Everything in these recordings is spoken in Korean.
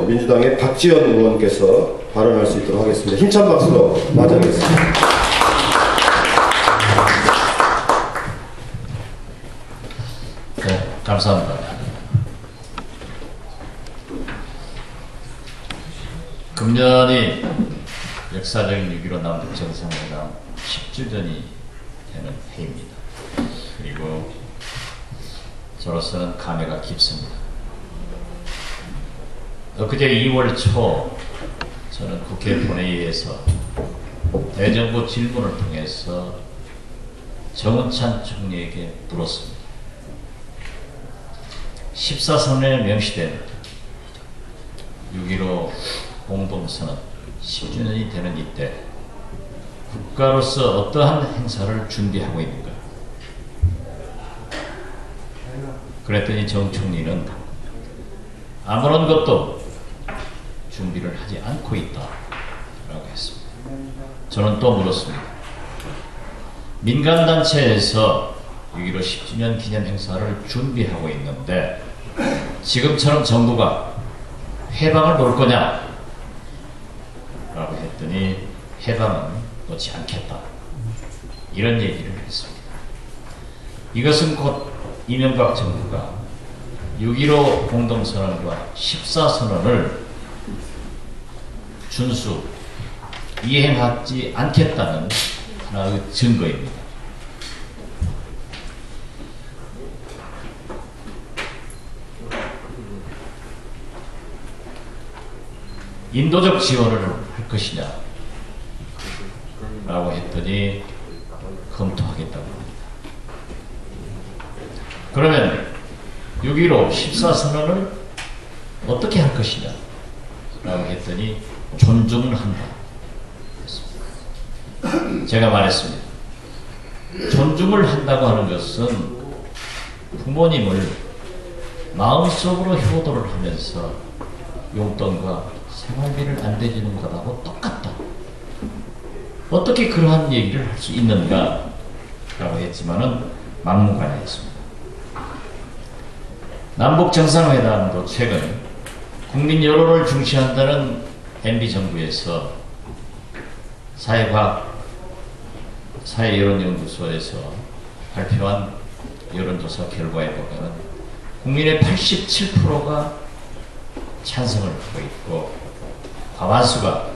민주당의 박지원 의원께서 발언할 수 있도록 하겠습니다. 힘찬 박수로 맞이하겠습니다. 네, 감사합니다. 금년이 역사적인 6.15 남북정상회담 10주년이 되는 해입니다. 그리고 저로서는 감회가 깊습니다. 엊그제 2월 초 저는 국회 본회의에서 대정부 질문을 통해서 정운찬 총리에게 물었습니다. 14선언에 명시된 6.15 공동선언 10주년이 되는 이때 국가로서 어떠한 행사를 준비하고 있는가? 그랬더니 정 총리는 아무런 것도 준비를 하지 않고 있다라고 했습니다. 저는 또 물었습니다. 민간단체에서 6.15 10주년 기념 행사를 준비하고 있는데 지금처럼 정부가 해방을 놓을 거냐? 라고 했더니 해방은 놓지 않겠다. 이런 얘기를 했습니다. 이것은 곧 이명박 정부가 6.15 공동선언과 14선언을 준수, 이행하지 않겠다는 하나의 증거입니다. 인도적 지원을 할 것이냐 라고 했더니 검토하겠다고 합니다. 그러면 6.15 14선언을 어떻게 할 것이냐 라고 했더니 존중을 한다 했습니다. 제가 말했습니다. 존중을 한다고 하는 것은 부모님을 마음속으로 효도를 하면서 용돈과 생활비를 안 대주는 것하고 똑같다. 어떻게 그러한 얘기를 할 수 있는가 라고 했지만은 막무가내했습니다. 남북정상회담도 최근 국민 여론을 중시한다는 MB 정부에서 사회여론연구소에서 발표한 여론조사 결과에 보면 국민의 87%가 찬성을 하고 있고 과반수가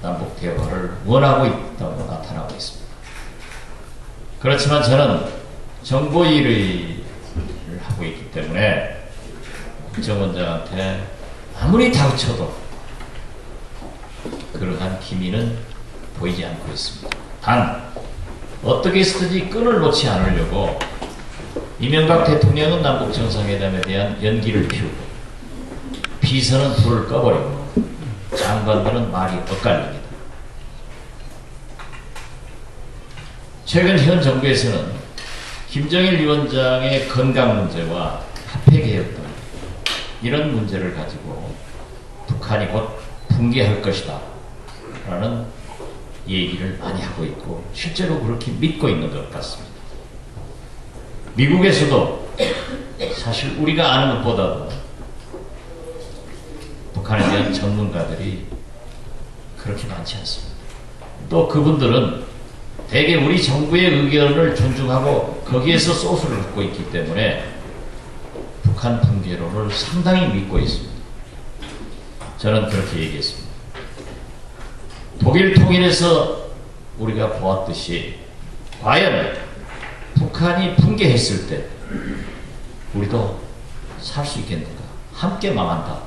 남북 대화를 원하고 있다고 나타나고 있습니다. 그렇지만 저는 정보 일의를 하고 있기 때문에 국정원장한테 아무리 다그쳐도 그러한 기미는 보이지 않고 있습니다. 단 어떻게 해서든지 끈을 놓지 않으려고 이명박 대통령은 남북정상회담에 대한 연기를 피우고 비서는 불을 꺼버리고 장관들은 말이 엇갈립니다. 최근 현 정부에서는 김정일 위원장의 건강 문제와 화폐개혁 등 이런 문제를 가지고 북한이 곧 붕괴할 것이다 라는 얘기를 많이 하고 있고 실제로 그렇게 믿고 있는 것 같습니다. 미국에서도 사실 우리가 아는 것보다도 북한에 대한 전문가들이 그렇게 많지 않습니다. 또 그분들은 대개 우리 정부의 의견을 존중하고 거기에서 소스를 갖고 있기 때문에 북한 붕괴론을 상당히 믿고 있습니다. 저는 그렇게 얘기했습니다. 독일 통일에서 우리가 보았듯이 과연 북한이 붕괴했을 때 우리도 살 수 있겠는가? 함께 망한다.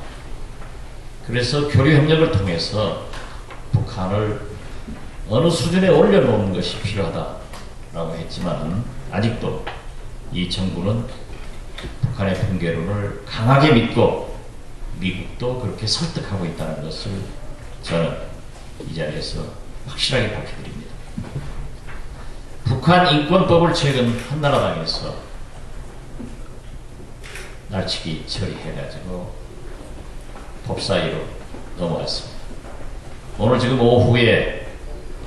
그래서 교류협력을 통해서 북한을 어느 수준에 올려놓는 것이 필요하다라고 했지만 아직도 이 정부는 북한의 붕괴론을 강하게 믿고 미국도 그렇게 설득하고 있다는 것을 저는 이 자리에서 확실하게 밝혀드립니다. 북한 인권법을 최근 한나라당에서 날치기 처리해가지고 법사위로 넘어갔습니다. 오늘 지금 오후에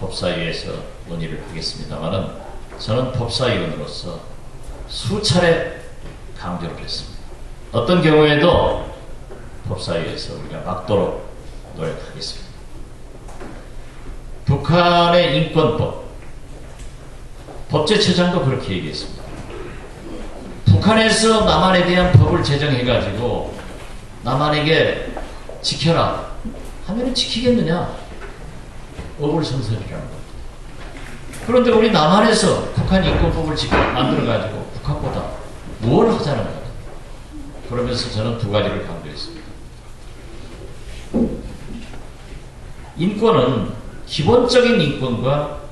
법사위에서 논의를 하겠습니다만은 저는 법사위원으로서 수차례 강조를 했습니다. 어떤 경우에도 법사위에서 우리가 막도록 노력하겠습니다. 북한의 인권법, 법제처장도 그렇게 얘기했습니다. 북한에서 남한에 대한 법을 제정해가지고 남한에게 지켜라 하면 지키겠느냐? 어불성설이라는 겁니다. 그런데 우리 남한에서 북한 인권법을 만들어가지고 북한보다 뭘 하자는 거예요. 그러면서 저는 두 가지를 강조했습니다. 인권은 기본적인 인권과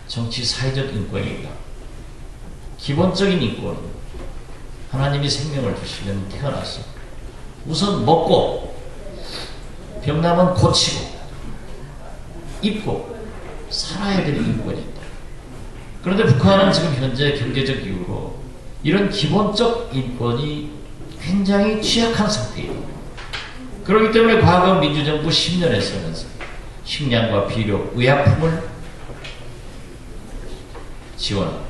정치 사회적 인권입니다. 기본적인 인권은 하나님이 생명을 주시면 태어나서 우선 먹고 병나면 고치고 입고 살아야 되는 인권입니다. 그런데 북한은 지금 현재 경제적 이유로 이런 기본적 인권이 굉장히 취약한 상태예요. 그렇기 때문에 과거 민주정부 10년에 서면서 식량과 비료, 의약품을 지원하고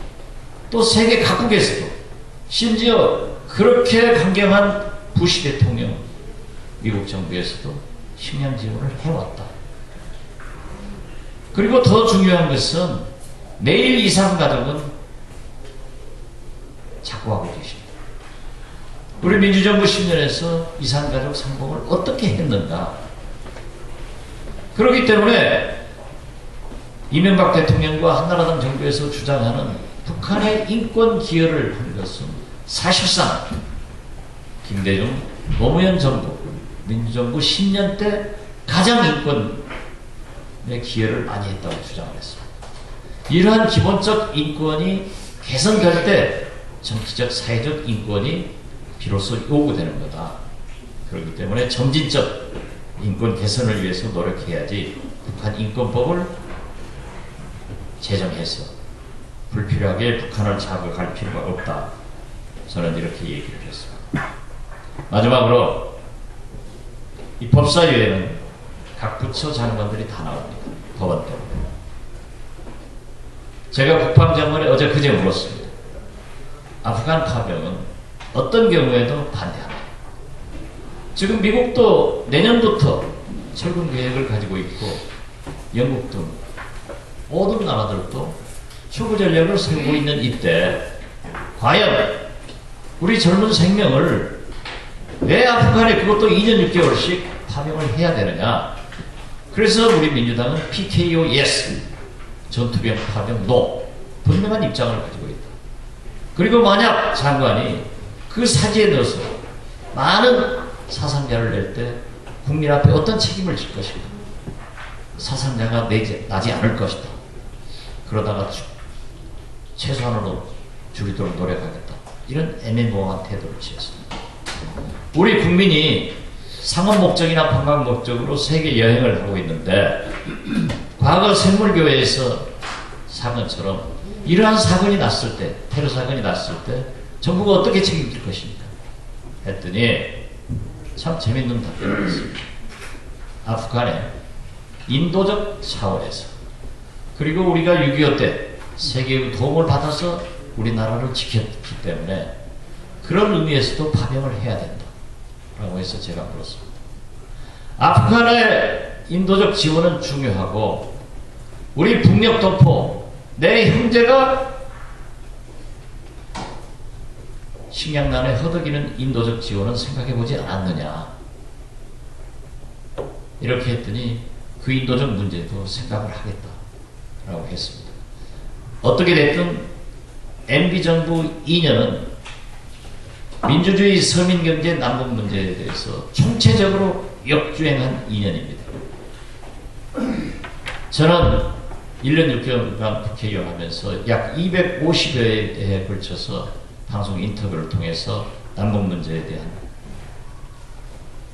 또 세계 각국에서도 심지어 그렇게 강경한 부시 대통령 미국 정부에서도 식량 지원을 해왔다. 그리고 더 중요한 것은 내일 이상 가족은 자꾸 하고 계십니다. 우리 민주정부 10년에서 이산가족 상봉을 어떻게 했는가. 그렇기 때문에 이명박 대통령과 한나라당 정부에서 주장하는 북한의 인권 기여를 한 것은 사실상 김대중 노무현 정부 민주정부 10년 때 가장 인권에 기여를 많이 했다고 주장을 했습니다. 이러한 기본적 인권이 개선될 때 정치적 사회적 인권이 비로소 요구되는 거다. 그렇기 때문에 점진적 인권 개선을 위해서 노력해야지 북한 인권법을 제정해서 불필요하게 북한을 자극할 필요가 없다. 저는 이렇게 얘기를 했습니다. 마지막으로 이 법사위에는 각 부처 장관들이 다 나옵니다. 법원 때문에. 제가 국방장관에 어제 그제 물었습니다. 아프간 파병은 어떤 경우에도 반대한다. 지금 미국도 내년부터 철군 계획을 가지고 있고 영국 등 모든 나라들도 추구 전략을 세우고 있는 이때 과연 우리 젊은 생명을 왜 아프간에 그것도 2년 6개월씩 파병을 해야 되느냐. 그래서 우리 민주당은 PKO yes, 전투병 파병 no, 분명한 입장을 가지고 있다. 그리고 만약 장관이 그 사지에 넣어서 많은 사상자를 낼 때 국민 앞에 어떤 책임을 질 것인가. 사상자가 나지 않을 것이다. 그러다가 최소한으로 줄이도록 노력하겠다. 이런 애매모호한 태도를 취했습니다. 우리 국민이 상업 목적이나 관광 목적으로 세계 여행을 하고 있는데 과거 샘물교회에서 사건처럼 이러한 사건이 났을 때, 테러 사건이 났을 때 정부가 어떻게 책임질 것입니까? 했더니 참 재밌는 답변을 했습니다. 아프간에 인도적 차원에서 그리고 우리가 6.25 때 세계의 도움을 받아서 우리나라를 지켰기 때문에 그런 의미에서도 파병을 해야 된다. 라고 해서 제가 물었습니다. 아프간의 인도적 지원은 중요하고 우리 북녘 동포 내 형제가 식량난에 허덕이는 인도적 지원은 생각해보지 않았느냐. 이렇게 했더니 그 인도적 문제도 생각을 하겠다라고 했습니다. 어떻게 됐든 MB정부 2년은 민주주의 서민경제 남북 문제에 대해서 총체적으로 역주행한 2년입니다. 저는 1년 6개월간 국회의원 하면서 약 250여 회에 걸쳐서 방송 인터뷰를 통해서 남북 문제에 대한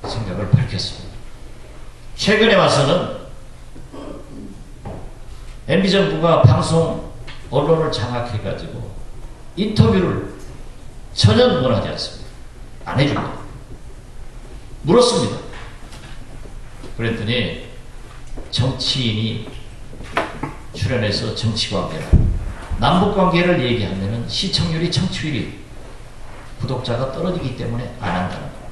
생각을 밝혔습니다. 최근에 와서는 MB정부가 방송 언론을 장악해가지고 인터뷰를 전혀 원하지 않습니다. 안 해줍니다. 물었습니다. 그랬더니 정치인이 출연해서 정치관계를 남북관계를 얘기하면 시청률이 청취율이 구독자가 떨어지기 때문에 안 한다는 겁니다.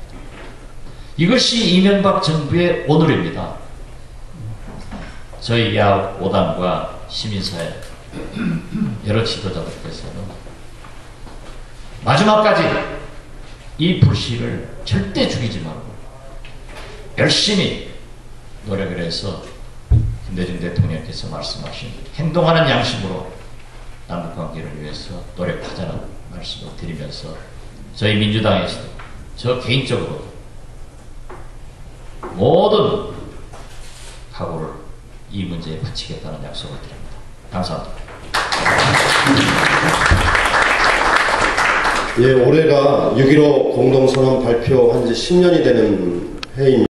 이것이 이명박 정부의 오늘입니다. 저희 야 5당과 시민사회 여러 지도자들께서는 마지막까지 이 불씨를 절대 죽이지 말고 열심히 노력을 해서 김대중 대통령께서 말씀하신 행동하는 양심으로 남북관계를 위해서 노력하자는 말씀을 드리면서 저희 민주당에서 저 개인적으로 모든 각오를 이 문제에 바치겠다는 약속을 드립니다. 감사합니다. 예, 올해가 6.15 공동선언 발표한 지 10년이 되는 해입니다.